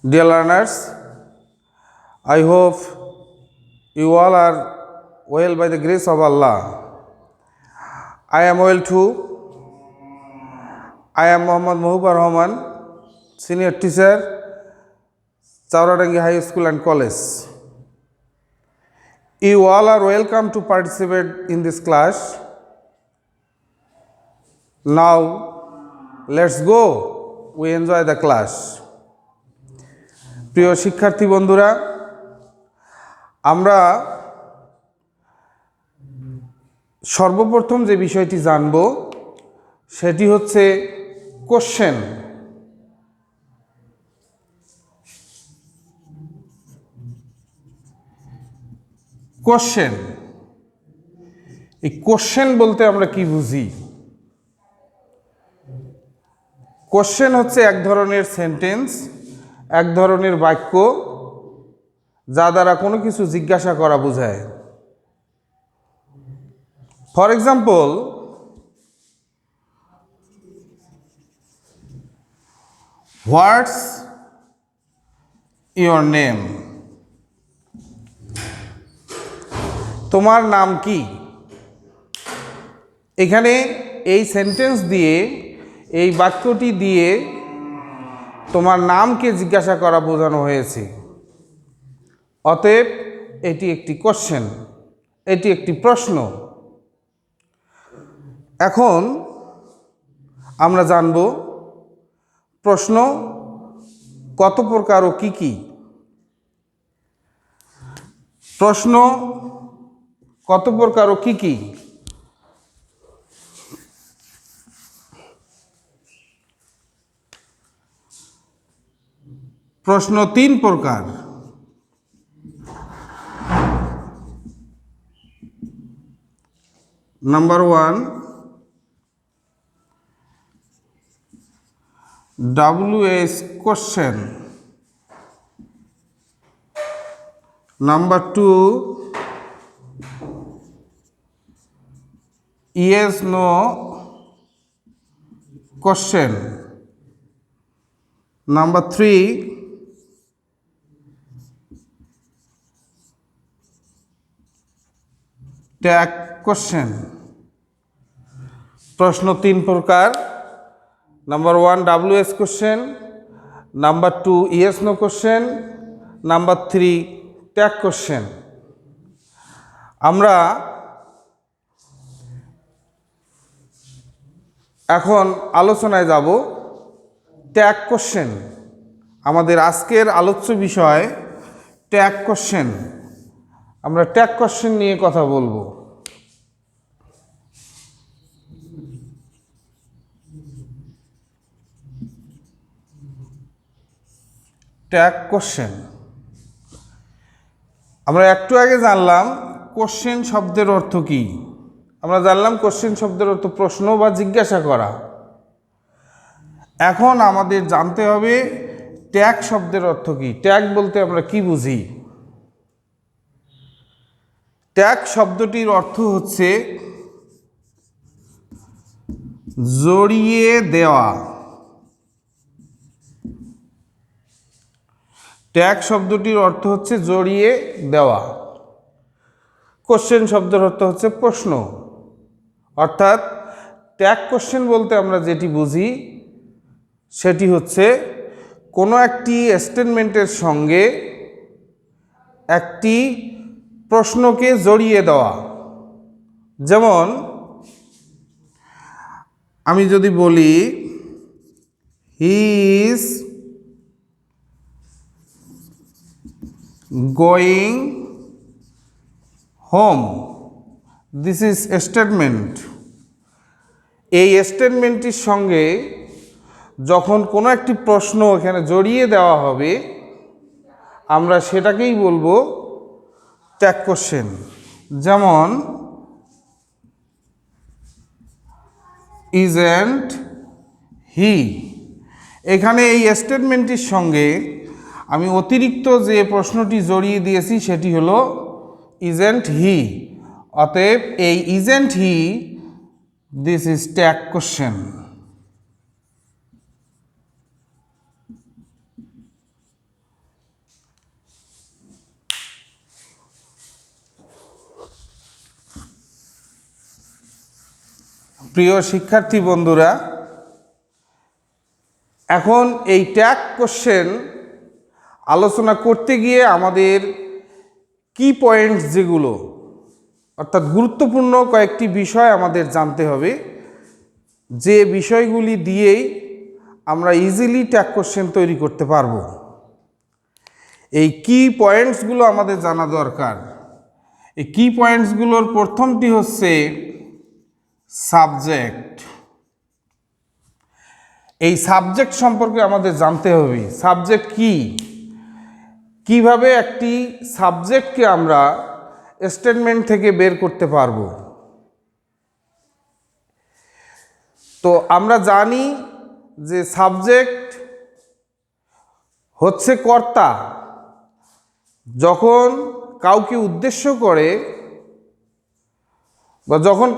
Dear learners, I hope you all are well by the grace of Allah. I am well too. I am Muhammad Muhibur Rahman, Senior Teacher, Chauradangi High School and College. You all are welcome to participate in this class. Now, let's go. We enjoy the class. প্রিয় শিক্ষার্থী বন্ধুরা, আমরা সর্বপ্রথম যে বিষয়টি জানব সেটি হচ্ছে কোশ্চেন। কোশ্চেন, এই কোশ্চেন বলতে আমরা কি বুঝি? কোশ্চেন হচ্ছে এক ধরনের সেন্টেন্স, এক ধরনের বাক্য যা দ্বারা কোনো কিছু জিজ্ঞাসা করা বোঝায়। For example, what's your name? তোমার নাম কি? এখানে এই সেন্টেন্স দিয়ে, এই বাক্যটি দিয়ে তোমার নামকে জিজ্ঞাসা করা বোঝানো হয়েছে। অতএব এটি একটি কোশ্চেন, এটি একটি প্রশ্ন। এখন আমরা জানব প্রশ্ন কত প্রকার ও কি কি। প্রশ্ন কত প্রকার ও কি কি? প্রশ্ন তিন প্রকার। Number 1, WH question. Number 2, yes no question. Number 3, tag question. প্রশ্ন তিন প্রকার। Number 1, WH question. Number 2, yes no question. Number 3, tag question. আমরা এখন আলোচনায় যাব ট্যাগ কোশ্চেন। আমাদের আজকের আলোচ্য বিষয় ট্যাগ কোশ্চেন। আমরা ট্যাগ কোশ্চেন নিয়ে কথা বলবো। ট্যাগ কোশ্চেন, আমরা একটু আগে জানলাম কোশ্চেন শব্দের অর্থ কি। আমরা জানলাম কোশ্চেন শব্দের অর্থ প্রশ্ন বা জিজ্ঞাসা করা। এখন আমাদের জানতে হবে ট্যাগ শব্দের অর্থ কি। ট্যাগ বলতে আমরা কি বুঝি? ট্যাগ শব্দটির অর্থ হচ্ছে জড়িয়ে দেওয়া। ট্যাগ শব্দটির অর্থ হচ্ছে জড়িয়ে দেওয়া। কোশ্চেন শব্দের অর্থ হচ্ছে প্রশ্ন। অর্থাৎ ট্যাগ কোশ্চেন বলতে আমরা যেটি বুঝি সেটি হচ্ছে কোনো একটি স্টেটমেন্টের সঙ্গে একটি প্রশ্নকে জড়িয়ে দেওয়া। যেমন আমি যদি বলি he is going home, this is statement. এই স্টেটমেন্টটির সঙ্গে যখন কোনো একটি প্রশ্ন এখানে জড়িয়ে দেওয়া হবে আমরা সেটাকেই বলবো ট্যাগ কোশ্চেন। যেমন ইজন্ট হি, এখানে এই স্টেটমেন্টটির সঙ্গে আমি অতিরিক্ত যে প্রশ্নটি জড়িয়ে দিয়েছি সেটি হলো ইজন্ট হি। অতএব এই isn't he, this is tag question. প্রিয় শিক্ষার্থী বন্ধুরা, এখন এই ট্যাগ কোশ্চেন আলোচনা করতে গিয়ে আমাদের কি পয়েন্টস যেগুলো অর্থাৎ গুরুত্বপূর্ণ কয়েকটি বিষয় আমাদের জানতে হবে, যে বিষয়গুলি দিয়েই আমরা ইজিলি ট্যাগ কোশ্চেন তৈরি করতে পারবো। এই কি পয়েন্টসগুলো আমাদের জানা দরকার। এই কি পয়েন্টসগুলোর প্রথমটি হচ্ছে সাবজেক্ট। এই সাবজেক্ট সম্পর্কে আমাদের জানতে হবে। সাবজেক্ট কি, কিভাবে একটি সাবজেক্টকে আমরা স্টেটমেন্ট থেকে বের করতে পারবো। তো আমরা জানি যে সাবজেক্ট হচ্ছে কর্তা। যখন কাউকে উদ্দেশ্য করে বা যখন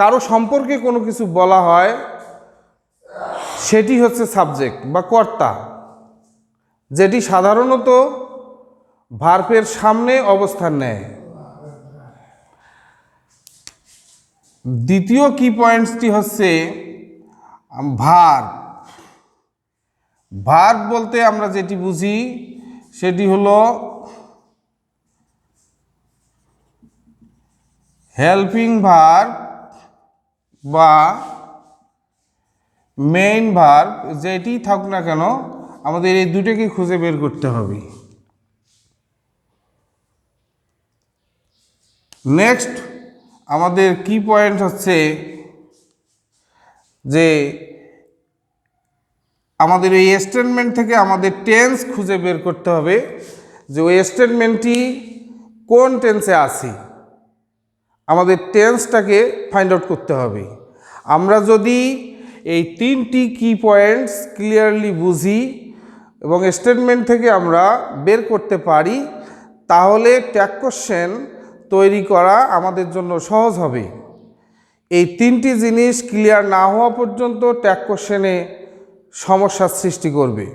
কারো সম্পর্কে কোনো কিছু বলা হয়, সেটি হচ্ছে সাবজেক্ট বা কর্তা, যেটি সাধারণত ভার্বের সামনে অবস্থান নেয়। দ্বিতীয় কি পয়েন্টসটি হচ্ছে ভার্ব। ভার্ব বলতে আমরা যেটি বুঝি সেটি হলো হেল্পিং ভার্ব বা মেইন ভার্ব, যেটি থাকুক না কেন আমাদের এই দুটোকে খুঁজে বের করতে হবে। নেক্সট আমাদের কি পয়েন্ট হচ্ছে যে আমাদের এই স্টেটমেন্ট থেকে আমাদের টেন্স খুঁজে বের করতে হবে, যে ওই স্টেটমেন্টটি কোন টেন্সে আছে। আমাদের টেন্সটাকে ফাইন্ড আউট করতে হবে। আমরা যদি এই তিনটি কি পয়েন্টস ক্লিয়ারলি বুঝি এবং স্টেটমেন্ট থেকে আমরা বের করতে পারি, তাহলে ট্যাগ কোশ্চেন তৈরি করা আমাদের জন্য সহজ হবে। এই তিনটি জিনিস ক্লিয়ার না হওয়া পর্যন্ত ট্যাগ কোশ্চেনে সমস্যার সৃষ্টি করবে।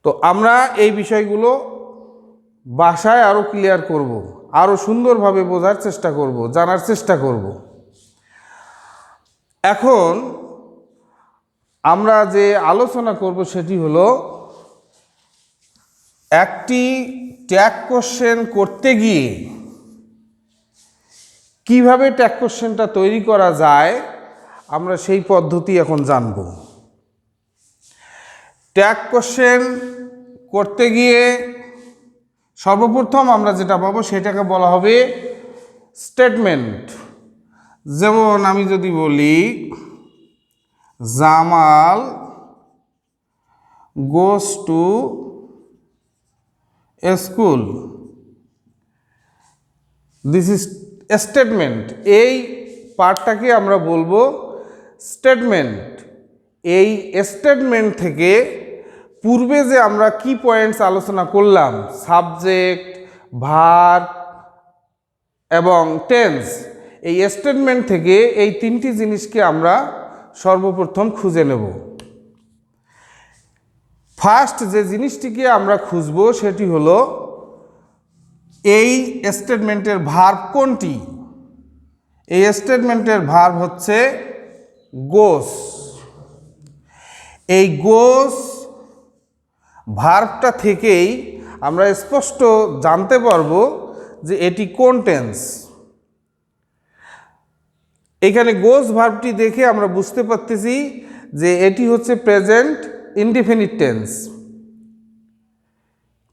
তো আমরা এই বিষয়গুলো বাসায় আরও ক্লিয়ার করব, আরও সুন্দরভাবে বোঝার চেষ্টা করব, জানার চেষ্টা করব। এখন আমরা যে আলোচনা করব সেটি হলো একটি ট্যাগ কোশ্চেন করতে গিয়ে কিভাবে ট্যাগ কোশ্চেনটা তৈরি করা যায়, আমরা সেই পদ্ধতি এখন জানব। ট্যাগ কোশ্চেন করতে গিয়ে সর্বপ্রথম আমরা যেটা পাবো সেটাকে বলা হবে স্টেটমেন্ট। যেমন আমি যদি বলি Jamal goes to school, this is statement. এই পার্টটাকে আমরা বলবো স্টেটমেন্ট। এই স্টেটমেন্ট থেকে পূর্বে যে আমরা কি পয়েন্টস আলোচনা করলাম, সাবজেক্ট, ভার্ব এবং টেন্স, এই স্টেটমেন্ট থেকে এই তিনটি জিনিসকে আমরা সর্বপ্রথম খুঁজে নেব। ফার্স্ট যে জিনিসটিকে আমরা খুঁজব সেটি হলো এই স্টেটমেন্টের ভার্ব কোনটি। এই স্টেটমেন্টের ভার্ব হচ্ছে গোস। এই গোস ভার্বটা থেকেই আমরা স্পষ্ট জানতে পারবো যে এটি কোন টেন্স। এখানে গোস ভার্বটি দেখে আমরা বুঝতে পারতেছি যে এটি হচ্ছে প্রেজেন্ট ইনডিফিনিট টেন্স।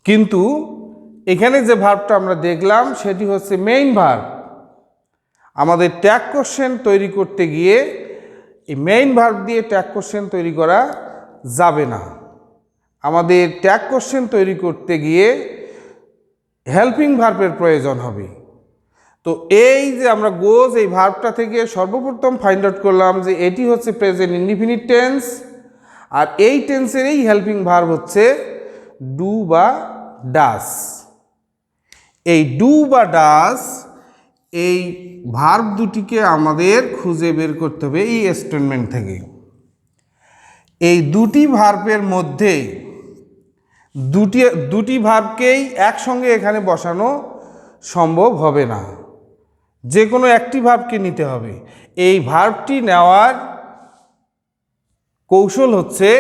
কিন্তু এখানে যে ভার্বটা আমরা দেখলাম সেটি হচ্ছে মেইন ভার্ব। আমাদের ট্যাগ কোশ্চেন তৈরি করতে গিয়ে এই মেইন ভার্ব দিয়ে ট্যাগ কোশ্চেন তৈরি করা যাবে না। আমাদের ট্যাগ কোশ্চেন তৈরি করতে গিয়ে হেল্পিং ভার্বের প্রয়োজন হবে। তো এই যে আমরা গোজ এই ভার্বটা থেকে সর্বপ্রথম ফাইন্ড আউট করলাম যে এটি হচ্ছে প্রেজেন্ট ইনডিফিনিট টেন্স, আর এই টেন্সের এই হেল্পিং ভার্ব হচ্ছে ডু বা ডাস। এই ডু বা ডাস এই ভার্ব দুটিকে আমাদের খুঁজে বের করতে হবে এই স্টেটমেন্ট থেকে। এই দুটি ভার্বের মধ্যে দুটি ভার্বকেই একসঙ্গে এখানে বসানো সম্ভব হবে না। যে কোনো একটি ভার্বকে নিতে হবে। এই ভার্বটি নেওয়ার কৌশল হচ্ছে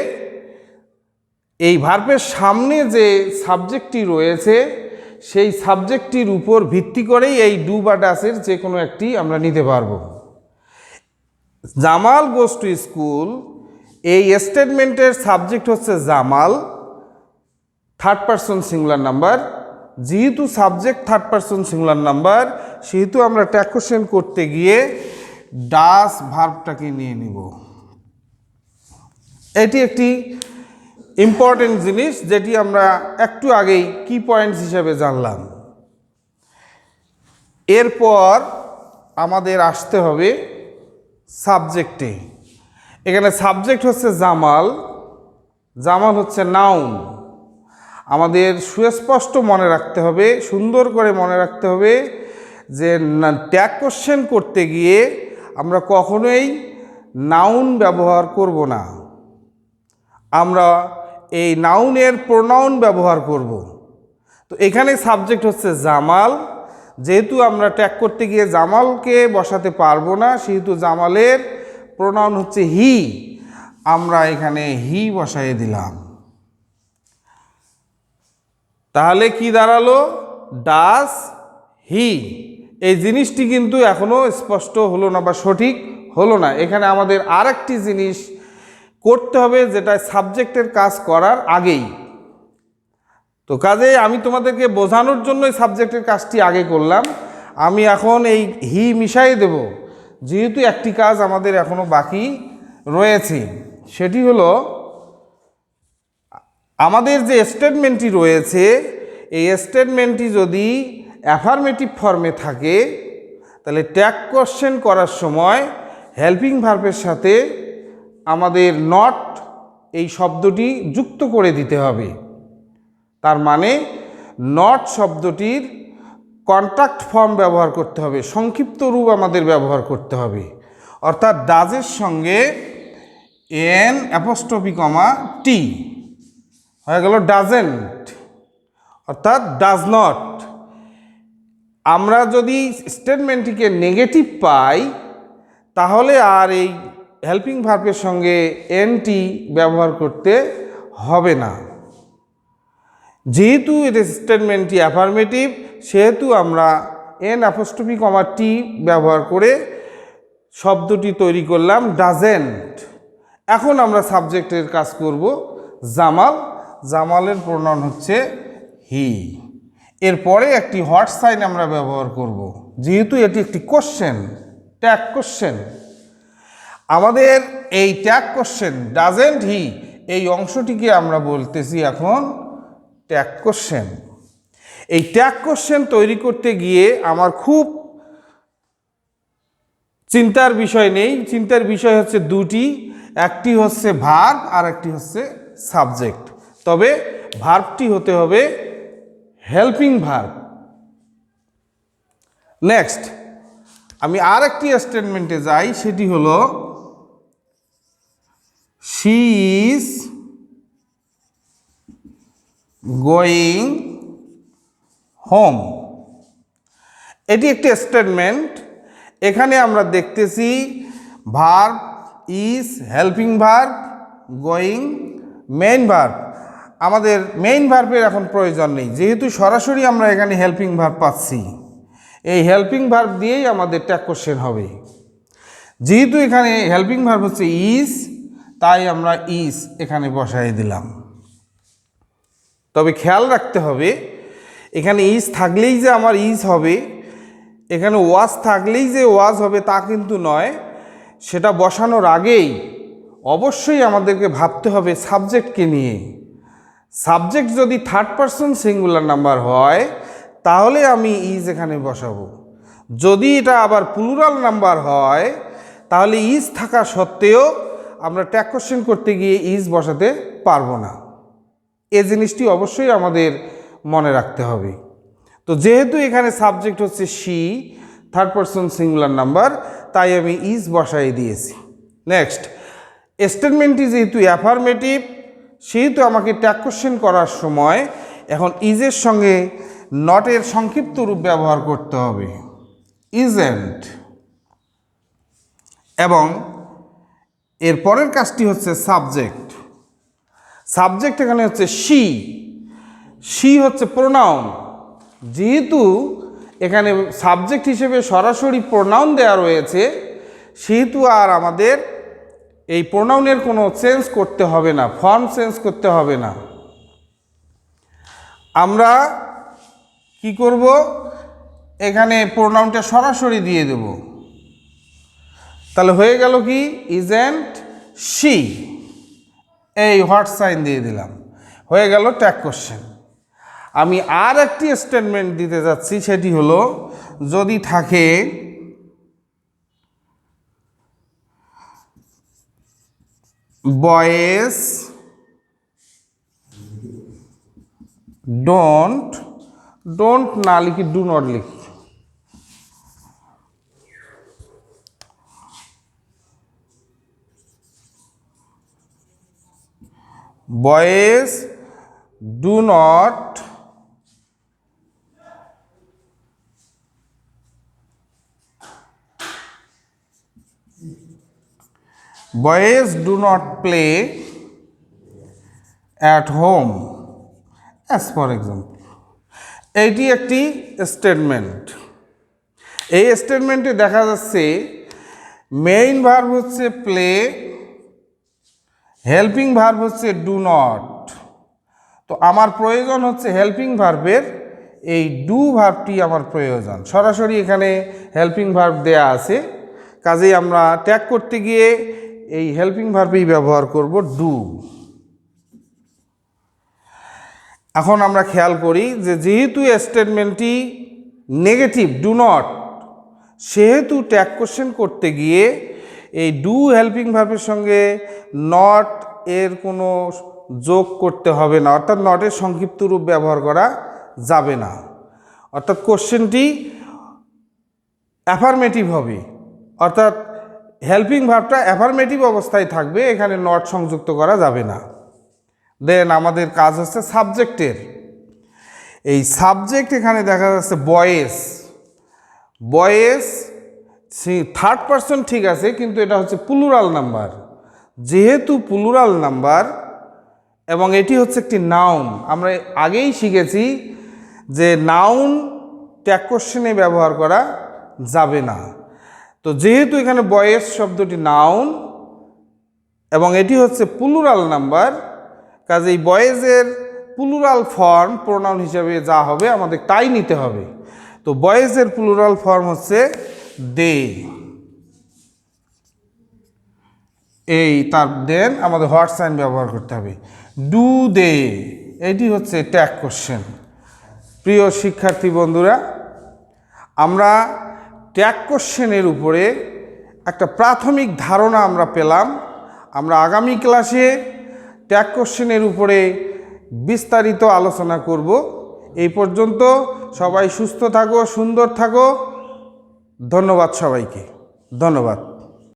এই ভার্বের সামনে যে সাবজেক্টটি রয়েছে সেই সাবজেক্টটির উপর ভিত্তি করেই এই ডু বা ডাসের যে কোনো একটি আমরা নিতে পারবো। জামাল গোস টু স্কুল, এই স্টেটমেন্টের সাবজেক্ট হচ্ছে Jamal, third person singular number. যেহেতু subject third person singular number, সেহেতু আমরা ট্যাগ কোশ্চেন করতে গিয়ে ডাস ভার্বটাকে নিয়ে নিব। এটি একটি ইম্পর্টেন্ট জিনিস, যেটি আমরা একটু আগেই কি পয়েন্টস হিসেবে জানলাম। এরপর আমাদের আসতে হবে সাবজেক্টে। এখানে সাবজেক্ট হচ্ছে জামাল, জামাল হচ্ছে নাউন। আমাদের সুস্পষ্ট মনে রাখতে হবে, সুন্দর করে মনে রাখতে হবে যে ট্যাগ কোশ্চেন করতে গিয়ে আমরা কখনোই নাউন ব্যবহার করব না, আমরা এই নাউনের প্রোনাউন ব্যবহার করব। তো এখানে সাবজেক্ট হচ্ছে জামাল, যেহেতু আমরা ট্যাগ করতে গিয়ে জামালকে বসাতে পারবো না, সেহেতু জামালের প্রোনাউন হচ্ছে হি, আমরা এখানে হি বসাই দিলাম। তাহলে কি দাঁড়ালো? ডাস হি। এই জিনিসটি কিন্তু এখনো স্পষ্ট হলো না বা সঠিক হলো না। এখানে আমাদের আরেকটি জিনিস করতে হবে, যেটা সাবজেক্টের কাজ করার আগেই। তো কাজে আমি তোমাদেরকে বোঝানোর জন্যই সাবজেক্টের কাজটি আগে করলাম। আমি এখন এই হি মিশাই দেব, যেহেতু একটি কাজ আমাদের এখনো বাকি রয়েছে। সেটি হলো আমাদের যে স্টেটমেন্টটি রয়েছে, এই স্টেটমেন্টটি যদি অ্যাফার্মেটিভ ফর্মে থাকে, তাহলে ট্যাগ কোশ্চেন করার সময় হেল্পিং ভার্বের সাথে আমাদের নট এই শব্দটি যুক্ত করে দিতে হবে। তার মানে নট শব্দটির কন্ট্রাক্ট ফর্ম ব্যবহার করতে হবে, সংক্ষিপ্ত রূপ আমাদের ব্যবহার করতে হবে। অর্থাৎ ডাজের সঙ্গে এন অ্যাপোস্ট্রফি কমা টি হয়ে গেল ডাজেন্ট, অর্থাৎ ডাজ নট। আমরা যদি স্টেটমেন্টটিকে নেগেটিভ পাই, তাহলে আর এই হেল্পিং ভার্বের সঙ্গে এনটি ব্যবহার করতে হবে না। যেহেতু এটা স্টেটমেন্টটি অ্যাফার্মেটিভ, সেহেতু আমরা এন অ্যাপোস্ট্রফি কমা টি ব্যবহার করে শব্দটি তৈরি করলাম ডাজেন্ট। এখন আমরা সাবজেক্টের কাজ করব জামাল, জামালের প্রোনাউন হচ্ছে হি। এরপরে একটি হট সাইন আমরা ব্যবহার করব, যেহেতু এটি একটি কোশ্চেন, ট্যাগ কোশ্চেন। আমাদের এই ট্যাগ কোশ্চেন ডাজেন্ট হি, এই অংশটিকে আমরা বলতেছি এখন ট্যাগ কোশ্চেন। এই ট্যাগ কোশ্চেন তৈরি করতে গিয়ে আমার খুব চিন্তার বিষয় নেই। চিন্তার বিষয় হচ্ছে দুটি, একটি হচ্ছে ভার্ব আর একটি হচ্ছে সাবজেক্ট। তবে ভার্বটি হতে হবে হেল্পিং ভার্ব। নেক্সট আমি আর একটি স্টেটমেন্টে যাই, সেটি হলো শি ইজ গোয়িং হোম। এটি একটি স্টেটমেন্ট। এখানে আমরা দেখতেছি verb is, helping verb, going main verb. আমাদের মেইন ভার্বের এখন প্রয়োজন নেই, যেহেতু সরাসরি আমরা এখানে হেল্পিং ভার্ব পাচ্ছি। এই হেল্পিং ভার্ব দিয়েই আমাদের ট্যাগ কোশ্চেন হবে। যেহেতু এখানে হেল্পিং ভার্ব হচ্ছে ইজ, তাই আমরা ইজ এখানে বসাই দিলাম। তবে খেয়াল রাখতে হবে, এখানে ইজ থাকলেই যে আমার ইজ হবে, এখানে ওয়াজ থাকলেই যে ওয়াজ হবে তা কিন্তু নয়। সেটা বসানোর আগেই অবশ্যই আমাদেরকে ভাবতে হবে সাবজেক্টকে নিয়ে। সাবজেক্ট যদি থার্ড পারসন সিঙ্গুলার নাম্বার হয়, তাহলে আমি ইজ এখানে বসাবো। যদি এটা আবার প্লুরাল নাম্বার হয়, তাহলে ইজ থাকা সত্ত্বেও আমরা ট্যাগ কোশ্চেন করতে গিয়ে ইজ বসাতে পারবো না। এই জিনিসটি অবশ্যই আমাদের মনে রাখতে হবে। তো যেহেতু এখানে সাবজেক্ট হচ্ছে she, third person singular number, তাই আমি ইজ বসাই দিয়েছি। নেক্সট, স্টেটমেন্টটি যেহেতু অ্যাফার্মেটিভ, সেহেতু আমাকে ট্যাগ কোশ্চেন করার সময় এখন ইজের সঙ্গে নটের সংক্ষিপ্ত রূপ ব্যবহার করতে হবে। ইজেন্ট, এবং এর পরের কাজটি হচ্ছে সাবজেক্ট। সাবজেক্ট এখানে হচ্ছে শি। শি হচ্ছে প্রোনাউন। যেহেতু এখানে সাবজেক্ট হিসেবে সরাসরি প্রোনাউন দেওয়া রয়েছে, সেহেতু আর আমাদের এই প্রোনাউনের কোনো চেঞ্জ করতে হবে না, ফর্ম চেঞ্জ করতে হবে না। আমরা কি করব, এখানে প্রোনাউনটা সরাসরি দিয়ে দেব। তাহলে হয়ে গেল কি, ইজেন্ট শি, এই হোয়াট সাইন দিয়ে দিলাম, হয়ে গেল ট্যাগ কোশ্চেন। আমি আর একটি স্টেটমেন্ট দিতে যাচ্ছি, সেটি হলো যদি থাকে বয়েজ ডোন্ট, ডোন্ট না লিখি ডু নট লিখি, boys do not boys do not play at home, as for example. এইটি একটি স্টেটমেন্ট। এই স্টেটমেন্টে দেখা যাচ্ছে মেইন ভার্ব হচ্ছে প্লে, হেল্পিং ভার্ব হচ্ছে ডু নট। তো আমার প্রয়োজন হচ্ছে হেল্পিং ভার্বের এই ডু ভার্বটি আমার প্রয়োজন। সরাসরি এখানে হেল্পিং ভার্ব দেয়া আছে, কাজেই আমরা ট্যাগ করতে গিয়ে এই হেল্পিং ভার্বই ব্যবহার করব, ডু। এখন আমরা খেয়াল করি যে যেহেতু স্টেটমেন্টটি নেগেটিভ ডু নট, সেহেতু ট্যাগ কোশ্চেন করতে গিয়ে এই ডু হেল্পিং ভার্বের সঙ্গে নট এর কোনো যোগ করতে হবে না, অর্থাৎ নটের সংক্ষিপ্ত রূপ ব্যবহার করা যাবে না। অর্থাৎ কোশ্চেনটি অ্যাফার্মেটিভ হবে, অর্থাৎ হেল্পিং ভার্বটা অ্যাফার্মেটিভ অবস্থায় থাকবে, এখানে নট সংযুক্ত করা যাবে না। দেন আমাদের কাজ হচ্ছে সাবজেক্টের। এই সাবজেক্ট এখানে দেখা যাচ্ছে বয়েজ, বয়েজ থার্ড পারসন ঠিক আছে, কিন্তু এটা হচ্ছে প্লুরাল নাম্বার। যেহেতু প্লুরাল নাম্বার এবং এটি হচ্ছে একটি নাউন, আমরা আগেই শিখেছি যে নাউন ট্যাগ কোশ্চেনে ব্যবহার করা যাবে না। তো যেহেতু এখানে বয়েজ শব্দটি নাউন এবং এটি হচ্ছে প্লুরাল নাম্বার, কাজেই বয়েজের প্লুরাল ফর্ম প্রোনাউন হিসাবে যা হবে আমাদের তাই নিতে হবে। তো বয়েজের প্লুরাল ফর্ম হচ্ছে দে, এই তার দেন আমাদের হোয়াট সাইন ব্যবহার করতে হবে, ডু দে। এটি হচ্ছে ট্যাগ কোশ্চেন। প্রিয় শিক্ষার্থী বন্ধুরা, আমরা ট্যাগ কোশ্চেনের উপরে একটা প্রাথমিক ধারণা আমরা পেলাম। আমরা আগামী ক্লাসে ট্যাগ কোশ্চেনের উপরে বিস্তারিত আলোচনা করব। এই পর্যন্ত সবাই সুস্থ থাকো, সুন্দর থাকো। ধন্যবাদ সবাইকে, ধন্যবাদ।